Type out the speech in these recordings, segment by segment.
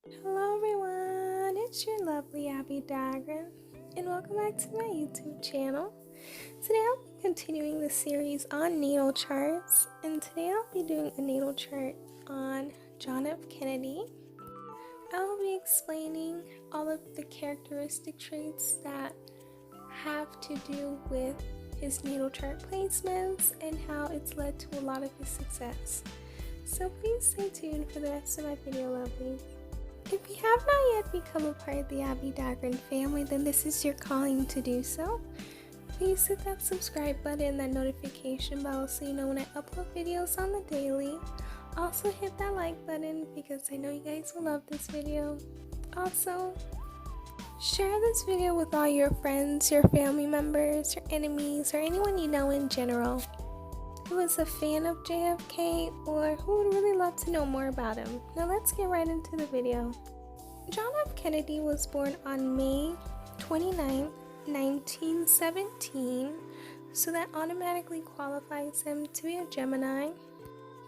Hello everyone, it's your lovely Abbie Dagrin, and welcome back to my YouTube channel. Today I'll be continuing the series on natal charts, and today I'll be doing a natal chart on John F. Kennedy. I'll be explaining all of the characteristic traits that have to do with his natal chart placements and how it's led to a lot of his success. So please stay tuned for the rest of my video, lovelies. If you have not yet become a part of the Abbie Dagrin family, then this is your calling to do so. Please hit that subscribe button and that notification bell so you know when I upload videos on the daily. Also hit that like button because I know you guys will love this video. Also, share this video with all your friends, your family members, your enemies, or anyone you know in general who is a fan of JFK or who would really love to know more about him. Now let's get right into the video. John F. Kennedy was born on May 29, 1917, so that automatically qualifies him to be a Gemini.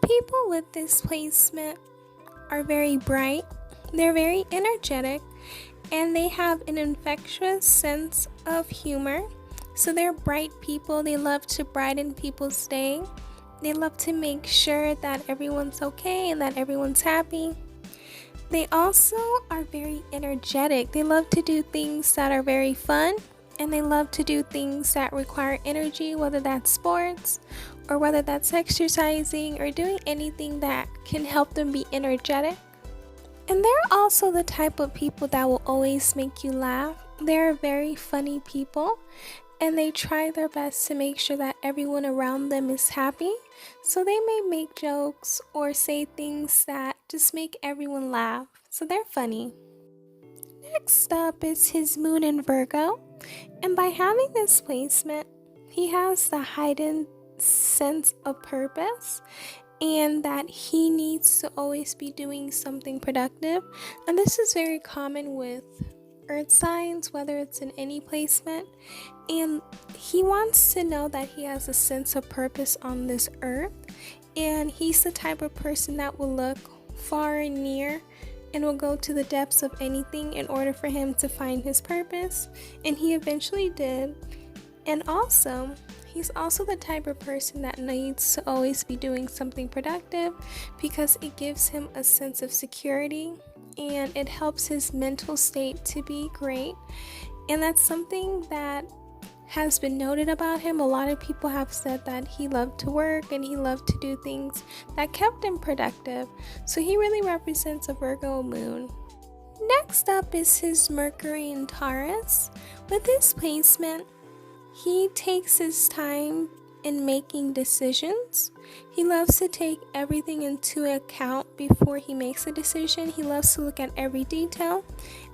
People with this placement are very bright, they're very energetic, and they have an infectious sense of humor. So they're bright people. They love to brighten people's day. They love to make sure that everyone's okay and that everyone's happy. They also are very energetic. They love to do things that are very fun, and they love to do things that require energy, whether that's sports or whether that's exercising or doing anything that can help them be energetic. And they're also the type of people that will always make you laugh. They're very funny people, and they try their best to make sure that everyone around them is happy. So they may make jokes or say things that just make everyone laugh. So they're funny. Next up is his moon in Virgo. And by having this placement, he has the heightened sense of purpose and that he needs to always be doing something productive. And this is very common with earth signs, whether it's in any placement, and he wants to know that he has a sense of purpose on this earth, and he's the type of person that will look far and near and will go to the depths of anything in order for him to find his purpose, and he eventually did. And also, he's also the type of person that needs to always be doing something productive because it gives him a sense of security and it helps his mental state to be great. And that's something that has been noted about him. A lot of people have said that he loved to work and he loved to do things that kept him productive. So he really represents a Virgo moon. Next up is his Mercury in Taurus. With this placement, he takes his time in making decisions. He loves to take everything into account before he makes a decision. He loves to look at every detail,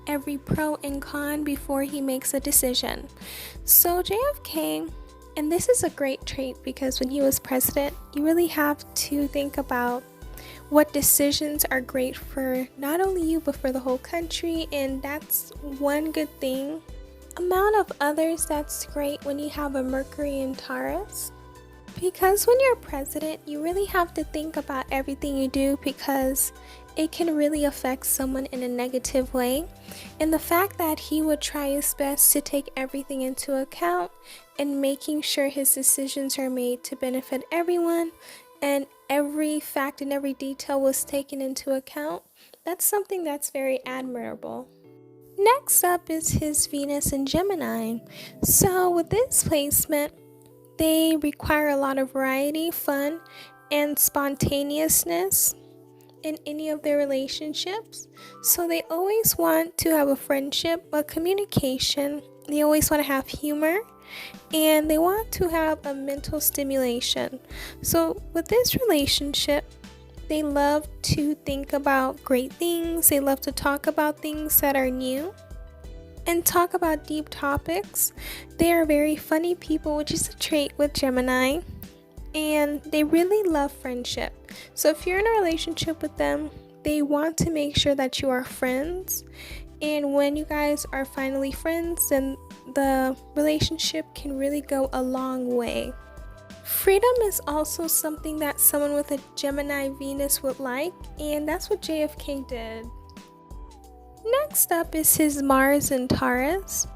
every pro and con before he makes a decision. So JFK, and this is a great trait because when he was president, you really have to think about what decisions are great for not only you but for the whole country, and that's one good thing. Amount of others that's great when you have a Mercury in Taurus, because when you're president you really have to think about everything you do because it can really affect someone in a negative way. And the fact that he would try his best to take everything into account and making sure his decisions are made to benefit everyone and every fact and every detail was taken into account, that's something that's very admirable. Next up is his Venus in Gemini. So with this placement, they require a lot of variety, fun, and spontaneousness in any of their relationships. So they always want to have a friendship, a communication. They always want to have humor, and they want to have a mental stimulation. So with this relationship, they love to think about great things. They love to talk about things that are new and talk about deep topics. They are very funny people, which is a trait with Gemini, and they really love friendship. So if you're in a relationship with them, they want to make sure that you are friends, and when you guys are finally friends, then the relationship can really go a long way. Freedom is also something that someone with a Gemini Venus would like, and that's what JFK did. Next up is his Mars in Taurus.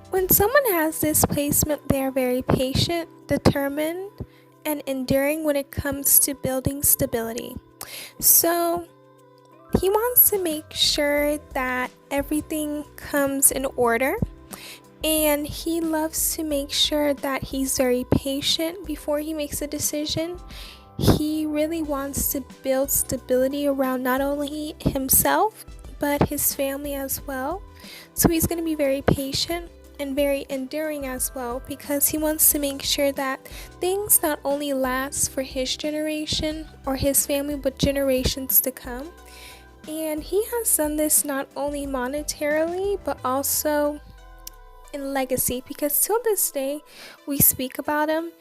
When someone has this placement, they are very patient, determined, and enduring when it comes to building stability. So he wants to make sure that everything comes in order, and he loves to make sure that he's very patient before he makes a decision. He really wants to build stability around not only himself but his family as well. So he's going to be very patient and very enduring as well, because he wants to make sure that things not only last for his generation or his family but generations to come. And he has done this not only monetarily but also in legacy, because till this day we speak about him,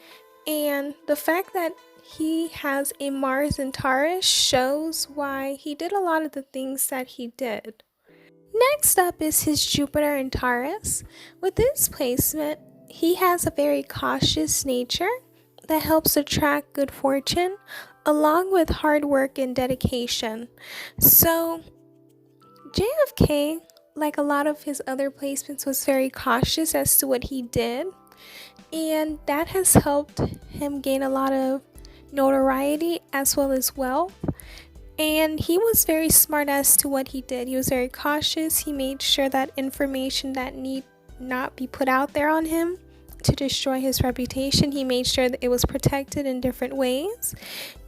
and the fact that he has a Mars in Taurus shows why he did a lot of the things that he did. Next up is his Jupiter in Taurus. With this placement, he has a very cautious nature that helps attract good fortune, along with hard work and dedication. So JFK, like a lot of his other placements, was very cautious as to what he did, and that has helped him gain a lot of notoriety as well as wealth. And he was very smart as to what he did. He was very cautious. He made sure that information that need not be put out there on him to destroy his reputation, he made sure that it was protected in different ways.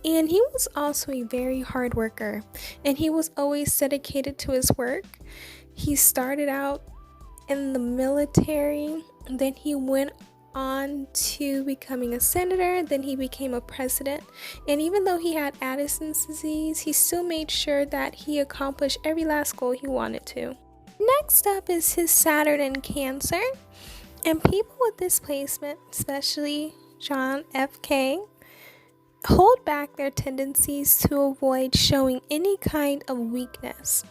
And he was also a very hard worker, and he was always dedicated to his work. He started out in the military, then he went on to becoming a senator, then he became a president. And even though he had Addison's disease, he still made sure that he accomplished every last goal he wanted to. Next up is his Saturn and Cancer. And people with this placement, especially John F. K., hold back their tendencies to avoid showing any kind of weakness.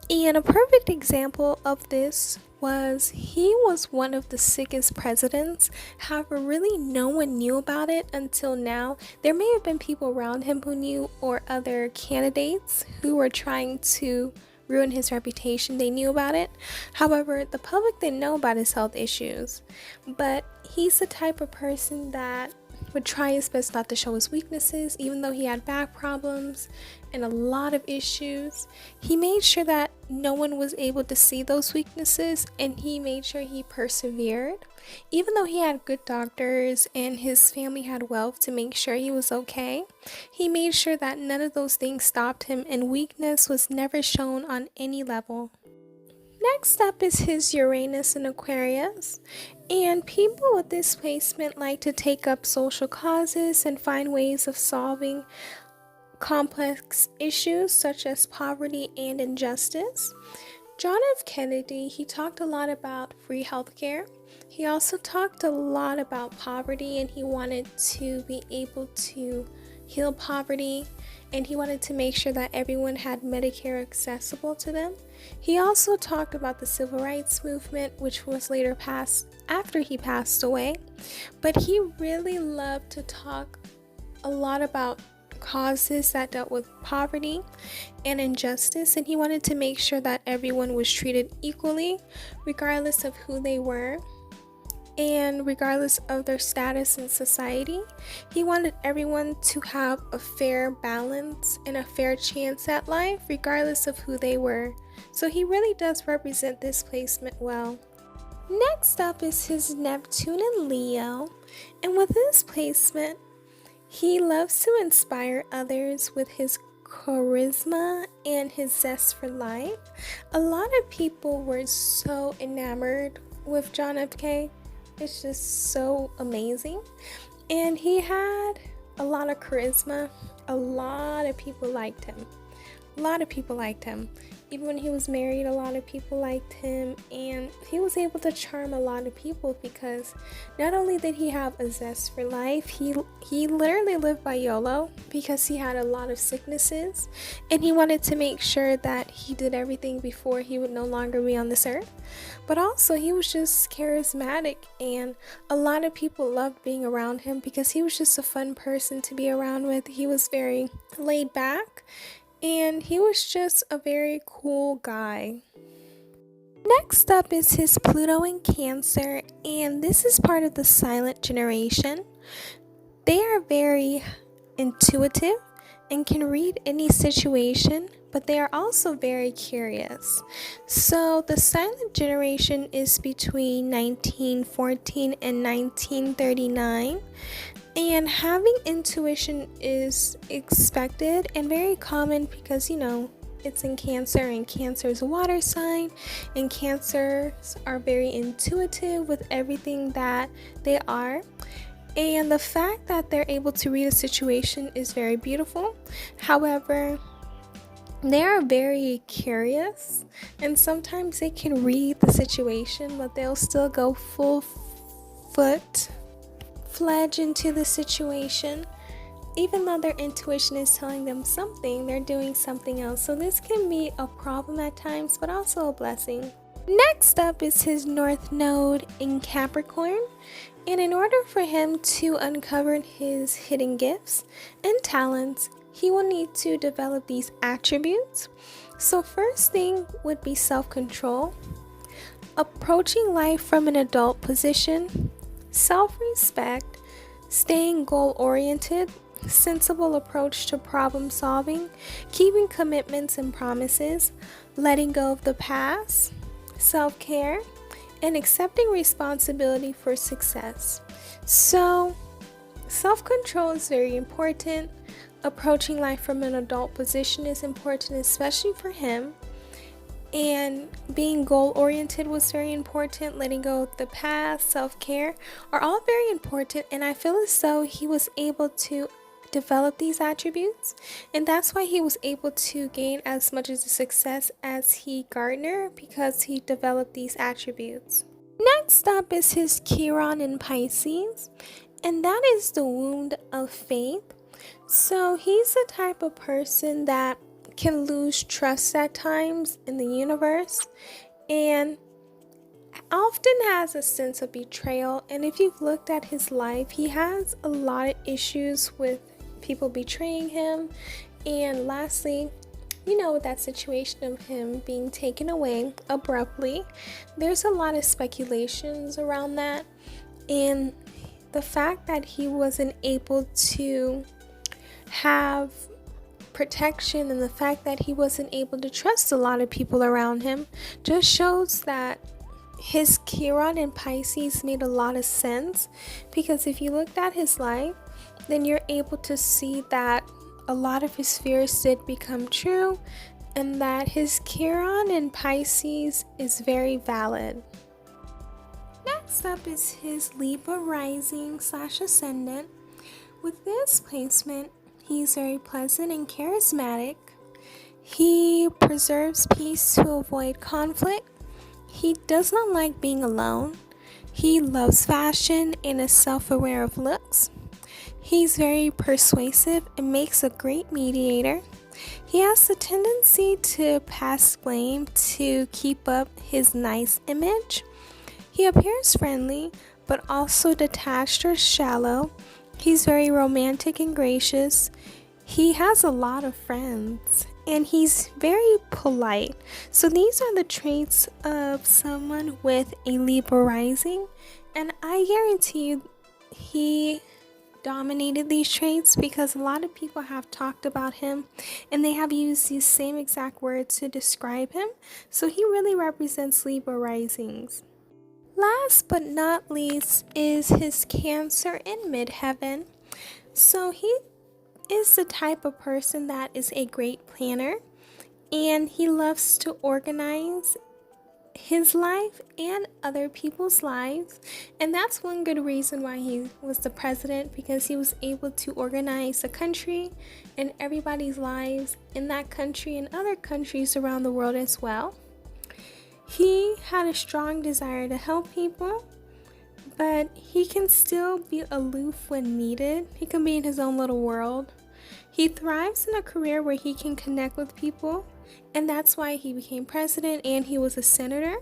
And a perfect example of this was he was one of the sickest presidents. However, really no one knew about it until now. There may have been people around him who knew, or other candidates who were trying to ruin his reputation. They knew about it. However, the public didn't know about his health issues. But he's the type of person that would try his best not to show his weaknesses. Even though he had back problems and a lot of issues, he made sure that no one was able to see those weaknesses, and he made sure he persevered. Even though he had good doctors and his family had wealth to make sure he was okay, he made sure that none of those things stopped him, and weakness was never shown on any level. Next up is his Uranus and Aquarius. And people with this placement like to take up social causes and find ways of solving complex issues such as poverty and injustice. John F. Kennedy, he talked a lot about free healthcare. He also talked a lot about poverty, and he wanted to be able to heal poverty, and he wanted to make sure that everyone had Medicare accessible to them. He also talked about the civil rights movement, which was later passed after he passed away. But he really loved to talk a lot about causes that dealt with poverty and injustice, and he wanted to make sure that everyone was treated equally, regardless of who they were and regardless of their status in society. He wanted everyone to have a fair balance and a fair chance at life, regardless of who they were. So he really does represent this placement well. Next up is his Neptune and Leo, and with this placement, he loves to inspire others with his charisma and his zest for life. A lot of people were so enamored with John F. K. It's just so amazing. And he had a lot of charisma. A lot of people liked him. Even when he was married, a lot of people liked him, and he was able to charm a lot of people because not only did he have a zest for life, he literally lived by YOLO because he had a lot of sicknesses, and he wanted to make sure that he did everything before he would no longer be on this earth. But also, he was just charismatic, and a lot of people loved being around him because he was just a fun person to be around with. He was very laid back, and he was just a very cool guy. Next up is his Pluto and Cancer, and this is part of the silent generation. They are very intuitive and can read any situation, but they are also very curious. So the silent generation is between 1914 and 1939, and having intuition is expected and very common because, it's in Cancer, and Cancer is a water sign, and Cancers are very intuitive with everything that they are. And the fact that they're able to read a situation is very beautiful. However, they are very curious, and sometimes they can read the situation, but they'll still go fledged into the situation. Even though their intuition is telling them something, they're doing something else. So this can be a problem at times, but also a blessing. Next up is his North Node in Capricorn. And in order for him to uncover his hidden gifts and talents, he will need to develop these attributes. So first thing would be self-control, approaching life from an adult position, self-respect, staying goal-oriented, sensible approach to problem solving, keeping commitments and promises, letting go of the past, self-care, and accepting responsibility for success. So, self-control is very important. Approaching life from an adult position is important, especially for him. And being goal-oriented was very important. Letting go of the past, self-care are all very important. And I feel as though he was able to develop these attributes, and that's why he was able to gain as much as a success as he garnered, because he developed these attributes. Next up is his Chiron in Pisces, and that is the wound of faith. So he's the type of person that can lose trust at times in the universe, and often has a sense of betrayal. And if you've looked at his life, he has a lot of issues with people betraying him. And lastly, with that situation of him being taken away abruptly, there's a lot of speculations around that. And the fact that he wasn't able to have protection, and the fact that he wasn't able to trust a lot of people around him, just shows that his Chiron in Pisces made a lot of sense. Because if you looked at his life, then you're able to see that a lot of his fears did become true, and that his Chiron in Pisces is very valid. Next up is his Libra Rising / Ascendant. With this placement, he's very pleasant and charismatic. He preserves peace to avoid conflict. He does not like being alone. He loves fashion and is self-aware of looks. He's very persuasive and makes a great mediator. He has the tendency to pass blame to keep up his nice image. He appears friendly, but also detached or shallow. He's very romantic and gracious. He has a lot of friends, and he's very polite. So these are the traits of someone with a Libra rising, and I guarantee you he dominated these traits, because a lot of people have talked about him and they have used these same exact words to describe him. So he really represents Libra risings. Last but not least is his Cancer in midheaven. So he is the type of person that is a great planner, and he loves to organize his life and other people's lives. And that's one good reason why he was the president, because he was able to organize the country and everybody's lives in that country and other countries around the world as well. He had a strong desire to help people, but he can still be aloof when needed. He can be in his own little world. He thrives in a career where he can connect with people, and that's why he became president and he was a senator.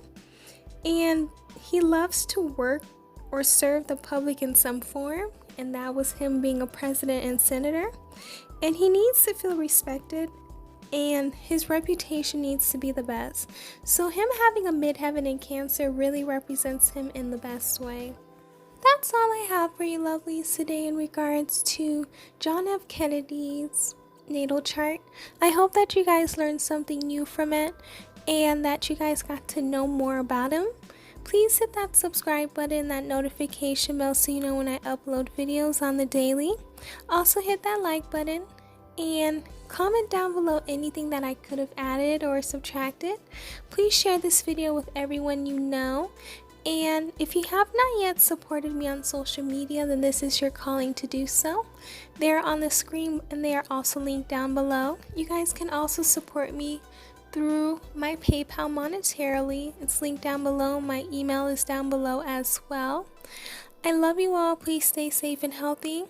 And he loves to work or serve the public in some form, and that was him being a president and senator. And he needs to feel respected and his reputation needs to be the best. So him having a midheaven in Cancer really represents him in the best way. That's all I have for you lovelies today in regards to John F. Kennedy's natal chart. I hope that you guys learned something new from it and that you guys got to know more about him. Please hit that subscribe button, that notification bell so you know when I upload videos on the daily. Also hit that like button and comment down below anything that I could have added or subtracted. Please share this video with everyone you know. And if you have not yet supported me on social media, then this is your calling to do so. They're on the screen and they are also linked down below. You guys can also support me through my PayPal monetarily. It's linked down below. My email is down below as well. I love you all. Please stay safe and healthy.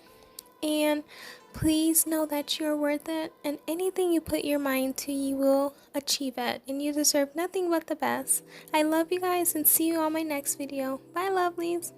And please know that you're worth it, and anything you put your mind to, you will achieve it, and you deserve nothing but the best. I love you guys and see you on my next video. Bye lovelies.